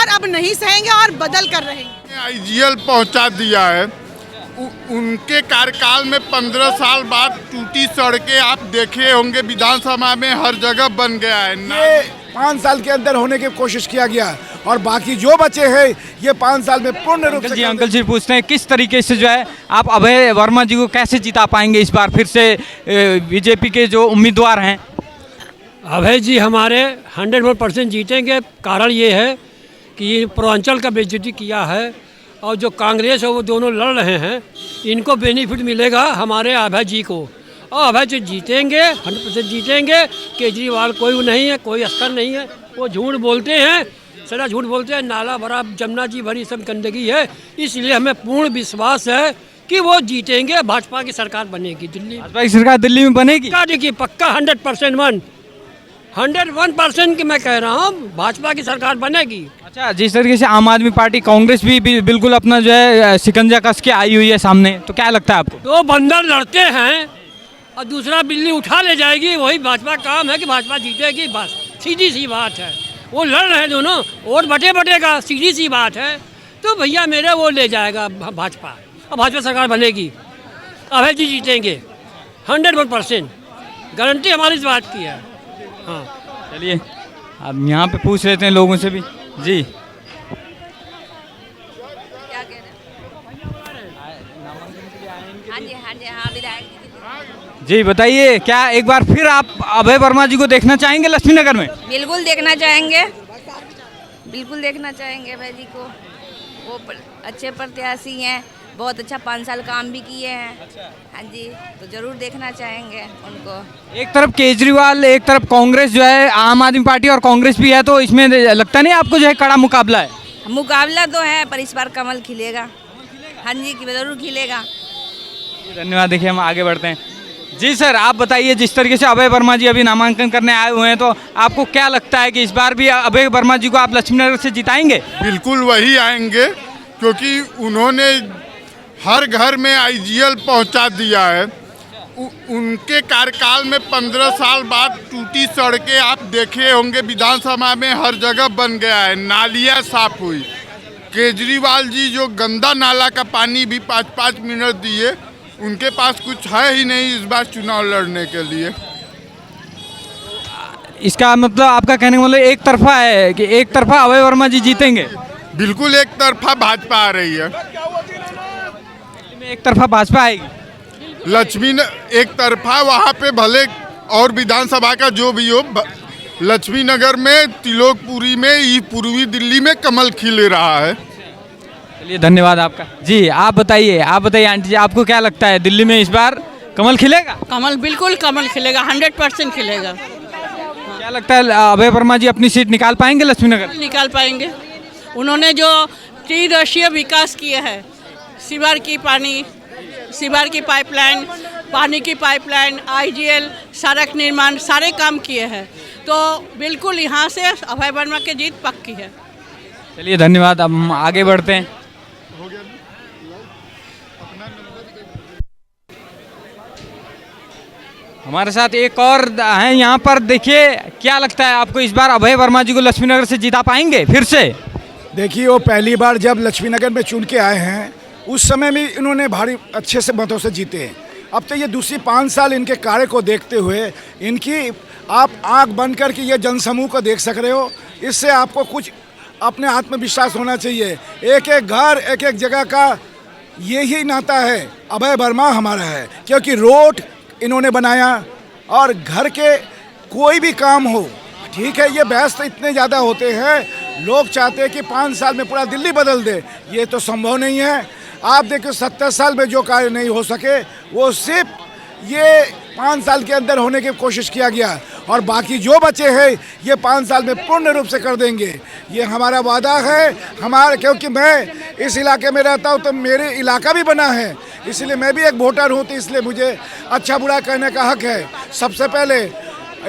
और अब नहीं सहेंगे और बदल कर रहेंगे। आईजीएल पहुंचा दिया है। उनके कार्यकाल में 15 साल बाद टूटी सड़कें आप देखे होंगे, विधानसभा में हर जगह बन गया है। ये 5 साल के अंदर होने की कोशिश किया गया और बाकी जो बचे हैं ये 5 साल में पूर्ण रूप से। अंकल जी पूछते हैं किस तरीके से जो है आप अभय वर्मा जी को कैसे जिता पाएंगे इस बार फिर से बीजेपी के जो उम्मीदवार हैं? अभय जी हमारे 100% जीतेंगे। कारण ये है कि ये पूर्वांचल का बेइज्जती किया है और जो कांग्रेस है वो दोनों लड़ रहे हैं, इनको बेनिफिट मिलेगा हमारे अभय जी को और अभय जी जीतेंगे, 100% जीतेंगे। केजरीवाल कोई नहीं है, कोई अस्तर नहीं है, वो झूठ बोलते हैं, सदा झूठ बोलते हैं। नाला भरा, जमुना जी भरी सब गंदगी है, इसलिए हमें पूर्ण विश्वास है कि वो जीतेंगे। भाजपा की सरकार बनेगी दिल्ली, भाजपा की सरकार दिल्ली में बनेगी। देखिए पक्का 101% की मैं कह रहा हूँ भाजपा की सरकार बनेगी। अच्छा, जिस तरीके से आम आदमी पार्टी कांग्रेस भी बिल्कुल अपना जो है शिकंजा कस के आई हुई है सामने, तो क्या लगता है आपको? दो बंदर लड़ते हैं और दूसरा बिल्ली उठा ले जाएगी, वही भाजपा काम है कि भाजपा जीतेगी, बस सीधी सी बात है। वो लड़ रहे हैं दोनों, वोट बटेगा, सीधी सी बात है। तो भैया मेरे वो ले जाएगा भाजपा और भाजपा सरकार बनेगी, अभय जी जीतेंगे 101%, गारंटी हमारी इस बात की है। हाँ चलिए अब यहाँ पे पूछ लेते हैं लोगों से भी। जी क्या कह रहे हैं? हाँ विधायक जी बताइए, क्या एक बार फिर आप अभय वर्मा जी को देखना चाहेंगे लक्ष्मीनगर में? बिल्कुल देखना चाहेंगे, बिल्कुल देखना चाहेंगे अभय जी को। वो अच्छे प्रत्याशी हैं, बहुत अच्छा 5 साल काम भी किए हैं। हाँ जी, तो जरूर देखना चाहेंगे उनको। एक तरफ केजरीवाल, एक तरफ कांग्रेस जो है, आम आदमी पार्टी और कांग्रेस भी है, तो इसमें लगता नहीं आपको जो है कड़ा मुकाबला है? मुकाबला तो है पर इस बार कमल खिलेगा। हाँ जी, कि जरूर खिलेगा। धन्यवाद। देखिए हम आगे बढ़ते हैं। जी सर, आप बताइए, जिस तरीके से अभय वर्मा जी अभी नामांकन करने आए हुए हैं, तो आपको क्या लगता है कि इस बार भी अभय वर्मा जी को आप लक्ष्मीनगर से जिताएंगे? बिल्कुल वही आएंगे, क्योंकि उन्होंने हर घर में आईजीएल पहुंचा दिया है। उनके कार्यकाल में 15 साल बाद टूटी सड़कें आप देखे होंगे, विधानसभा में हर जगह बन गया है, नालियाँ साफ हुई। केजरीवाल जी जो गंदा नाला का पानी भी 5-5 मिनट दिए, उनके पास कुछ है ही नहीं इस बार चुनाव लड़ने के लिए। इसका मतलब आपका कहने का मतलब एक तरफा है कि एक तरफा अभय वर्मा जी जीतेंगे? बिल्कुल एक तरफा भाजपा आ रही है। एक तरफा भाजपा आएगी। लक्ष्मी एक तरफा, वहाँ पे भले और विधानसभा का जो भी हो, लक्ष्मी नगर में, तिलोकपुरी में, ये पूर्वी दिल्ली में कमल खिल रहा है। चलिए धन्यवाद आपका। जी आप बताइए आंटी जी, आपको क्या लगता है दिल्ली में इस बार कमल खिलेगा? कमल, बिल्कुल कमल खिलेगा, 100% खिलेगा। क्या लगता है अभय वर्मा जी अपनी सीट निकाल पाएंगे लक्ष्मीनगर? निकाल पाएंगे। उन्होंने जो त्रिदशीय विकास किया है, सीवर की पाइपलाइन, पानी की पाइपलाइन, आईजीएल, सड़क निर्माण, सारे काम किए हैं, तो बिल्कुल यहाँ से अभय वर्मा की जीत पक्की है। चलिए धन्यवाद। अब हम आगे बढ़ते हैं। हमारे साथ एक और हैं यहाँ पर। देखिए क्या लगता है आपको, इस बार अभय वर्मा जी को लक्ष्मीनगर से जिता पाएंगे फिर से? देखिए, वो पहली बार जब लक्ष्मीनगर में चुन के आए हैं उस समय भी इन्होंने भारी अच्छे से मतों से जीते हैं। अब तो ये दूसरी 5 साल इनके कार्य को देखते हुए इनकी आप आंख बंद करके ये जनसमूह को देख सक रहे हो। इससे आपको कुछ अपने आत्मविश्वास होना चाहिए। एक एक घर, एक एक जगह का यही नाता है, अभय वर्मा हमारा है, क्योंकि रोड इन्होंने बनाया और घर के कोई भी काम हो, ठीक है, ये बहस तो इतने ज़्यादा होते हैं, लोग चाहते हैं कि 5 साल में पूरा दिल्ली बदल दे, ये तो संभव नहीं है। आप देखो 70 साल में जो कार्य नहीं हो सके वो सिर्फ ये 5 साल के अंदर होने की कोशिश किया गया और बाकी जो बचे हैं ये 5 साल में पूर्ण रूप से कर देंगे, ये हमारा वादा है। क्योंकि मैं इस इलाके में रहता हूँ तो मेरे इलाका भी बना है, इसलिए मैं भी एक वोटर हूँ, तो इसलिए मुझे अच्छा बुरा कहने का हक है। सबसे पहले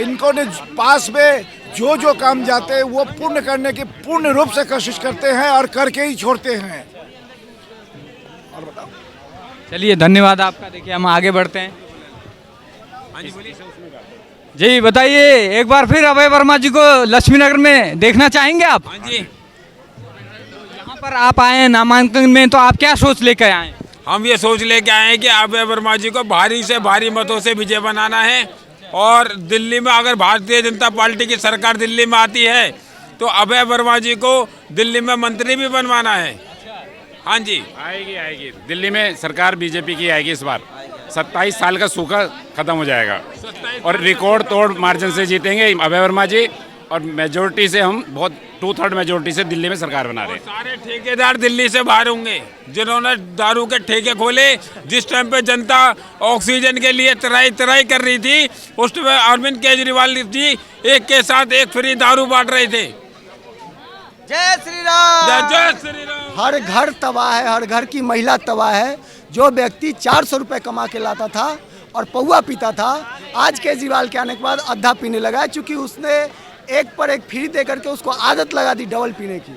इनको ने पास में जो जो काम जाते हैं वो पूर्ण करने की पूर्ण रूप से कोशिश करते हैं और करके ही छोड़ते हैं। और बताओ। चलिए धन्यवाद आपका। देखिए हम आगे बढ़ते हैं। जी बताइए, एक बार फिर अभय वर्मा जी को लक्ष्मीनगर में देखना चाहेंगे आप? हाँ जी, यहाँ पर आप आए हैं नामांकन में, तो आप क्या सोच लेकर आए हैं? हम ये सोच लेके आए हैं कि अभय वर्मा जी को भारी से भारी मतों से विजय बनाना है। और दिल्ली में अगर भारतीय जनता पार्टी की सरकार दिल्ली में आती है तो अभय वर्मा जी को दिल्ली में मंत्री भी बनवाना है। हाँ जी, आएगी दिल्ली में सरकार बीजेपी की आएगी इस बार। 27 साल का सूखा खत्म हो जाएगा और रिकॉर्ड तोड़ मार्जिन से जीतेंगे अभय वर्मा जी, और मेजोरिटी से हम बहुत 2/3 मेजोरिटी से दिल्ली में सरकार बना रहे हैं। सारे ठेकेदार दिल्ली से बाहर होंगे जिन्होंने दारू के ठेके खोले। जिस टाइम पे जनता ऑक्सीजन के लिए तराई कर रही थी, उस टाइम अरविंद केजरीवाल जी एक के साथ एक फ्री दारू बांट रहे थे। जय श्री राम। जय श्री राम। हर घर तबाह है, हर घर की महिला तबाह है। जो व्यक्ति 400 रुपये कमा के लाता था और पौवा पीता था, आज केजरीवाल के आने के बाद आधा पीने लगा है, क्योंकि उसने एक पर एक फ्री दे करके उसको आदत लगा दी डबल पीने की।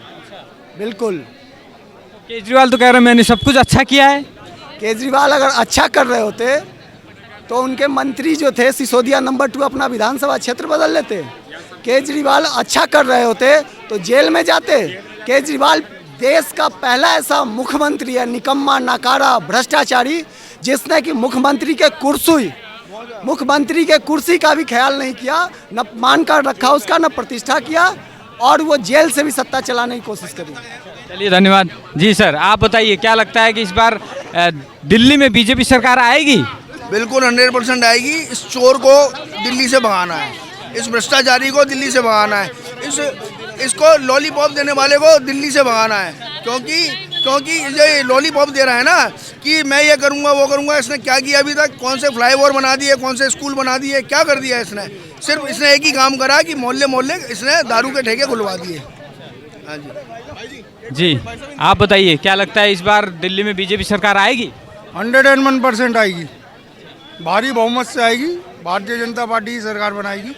बिल्कुल, केजरीवाल तो कह रहे हैं मैंने सब कुछ अच्छा किया है। केजरीवाल अगर अच्छा कर रहे होते तो उनके मंत्री जो थे सिसोदिया नंबर 2 अपना विधानसभा क्षेत्र बदल लेते। केजरीवाल अच्छा कर रहे होते तो जेल में जाते। केजरीवाल देश का पहला ऐसा मुख्यमंत्री है, निकम्मा, नाकारा, भ्रष्टाचारी, जिसने कि मुख्यमंत्री के कुर्सी का भी ख्याल नहीं किया, न मान कर रखा उसका, न प्रतिष्ठा किया, और वो जेल से भी सत्ता चलाने की कोशिश करी। चलिए धन्यवाद। जी सर, आप बताइए क्या लगता है कि इस बार दिल्ली में बीजेपी सरकार आएगी? बिल्कुल 100% आएगी। इस चोर को दिल्ली से भगाना है, इस भ्रष्टाचारी को दिल्ली से भगाना है, इसको लॉलीपॉप देने वाले को दिल्ली से भगाना है। क्योंकि ये लॉलीपॉप दे रहा है ना कि मैं ये करूँगा वो करूँगा। इसने क्या किया अभी तक? कौन से फ्लाईओवर बना दिए, कौन से स्कूल बना दिए, क्या कर दिया इसने? सिर्फ इसने एक ही काम करा कि मोहल्ले इसने दारू के ठेके खुलवा दिए। हाँ जी, आप बताइए क्या लगता है इस बार दिल्ली में बीजेपी सरकार आएगी? 101% आएगी, भारी बहुमत से आएगी। भारतीय जनता पार्टी की सरकार बनाएगी,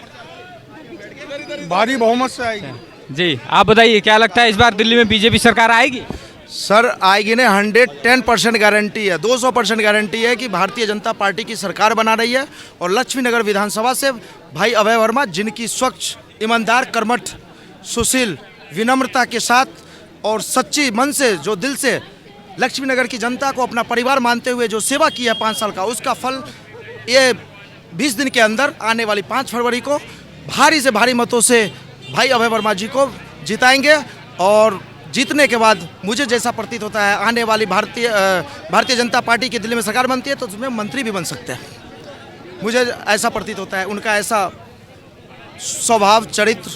भारी बहुमत से आएगी। जी, आप बताइए क्या लगता है इस बार दिल्ली में बीजेपी सरकार आएगी? सर आएगी ने 110% गारंटी है, 200% गारंटी है कि भारतीय जनता पार्टी की सरकार बना रही है। और लक्ष्मी नगर विधानसभा से भाई अभय वर्मा, जिनकी स्वच्छ, ईमानदार, कर्मठ, सुशील, विनम्रता के साथ और सच्ची मन से, जो दिल से लक्ष्मी नगर की जनता को अपना परिवार मानते हुए जो सेवा की है 5 साल का, उसका फल ये 20 दिन के अंदर आने वाली 5 फरवरी को भारी से भारी मतों से भाई अभय वर्मा जी को जिताएंगे। और जीतने के बाद मुझे जैसा प्रतीत होता है, आने वाली भारतीय जनता पार्टी की दिल्ली में सरकार बनती है तो उसमें मंत्री भी बन सकते हैं। मुझे ऐसा प्रतीत होता है, उनका ऐसा स्वभाव, चरित्र,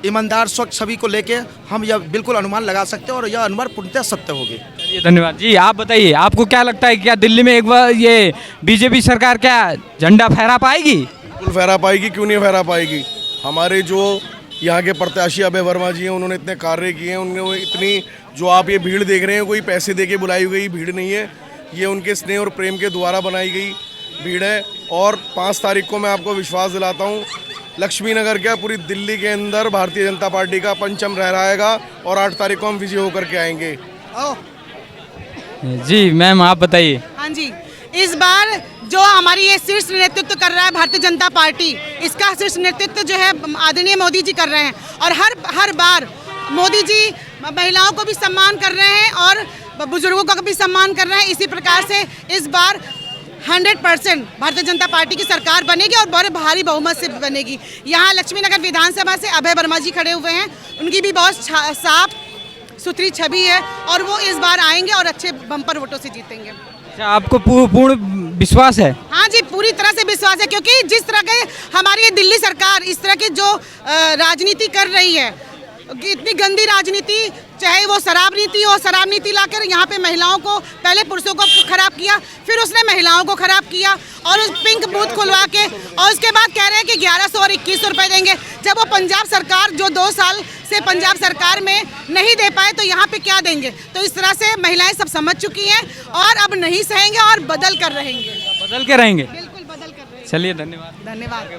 ईमानदार, स्वच्छ छवि को लेके हम यह बिल्कुल अनुमान लगा सकते हैं और यह अनुमान पूर्णतः सत्य होगी। चलिए धन्यवाद। जी, आप बताइए आपको क्या लगता है, क्या दिल्ली में एक बार ये बीजेपी सरकार क्या झंडा फहरा पाएगी? बिल्कुल फहरा पाएगी, क्यों नहीं फहरा पाएगी। हमारे जो यहाँ के प्रत्याशी अभय वर्मा जी हैं, उन्होंने इतने कार्य किए हैं, उन्होंने इतनी, जो आप ये भीड़ देख रहे हैं, कोई पैसे दे के बुलाई गई भीड़ नहीं है, ये उनके स्नेह और प्रेम के द्वारा बनाई गई भीड़ है। और 5 तारीख को मैं आपको विश्वास दिलाता हूँ, लक्ष्मी नगर क्या पूरी दिल्ली के अंदर भारतीय जनता पार्टी का परचम लहराएगा और 8 तारीख को हम विजय होकर के आएंगे। जी मैम, आप बताइए। हाँ जी, इस बार जो हमारी ये शीर्ष नेतृत्व कर रहा है भारतीय जनता पार्टी, इसका शीर्ष नेतृत्व जो है आदरणीय मोदी जी कर रहे हैं। और हर बार मोदी जी महिलाओं को भी सम्मान कर रहे हैं और बुजुर्गों का भी सम्मान कर रहे हैं। इसी प्रकार से इस बार 100% भारतीय जनता पार्टी की सरकार बनेगी और बड़े भारी बहुमत से बनेगी। यहाँ लक्ष्मी नगर विधानसभा से अभय वर्मा जी खड़े हुए हैं, उनकी भी बहुत साफ सुथरी छवि है और वो इस बार आएंगे और अच्छे बम्पर वोटों से जीतेंगे। अच्छा, आपको पूर्ण विश्वास है? हाँ जी, पूरी तरह से विश्वास है, क्योंकि जिस तरह के हमारी ये दिल्ली सरकार इस तरह की जो राजनीति कर रही है, इतनी गंदी राजनीति, चाहे वो शराब नीति हो, शराब नीति लाकर यहाँ पे महिलाओं को, पहले पुरुषों को खराब किया, फिर उसने महिलाओं को खराब किया और उस पिंक बूथ खुलवा के, और उसके बाद कह रहे हैं कि 1100 और 2100 रुपये देंगे। जब वो पंजाब सरकार जो 2 साल से पंजाब सरकार में नहीं दे पाए तो यहाँ पे क्या देंगे? तो इस तरह से महिलाएं सब समझ चुकी हैं और अब नहीं सहेंगे और बदल कर रहेंगे। बदल के रहेंगे? बिल्कुल बदल कर रहेंगे। चलिए धन्यवाद। धन्यवाद।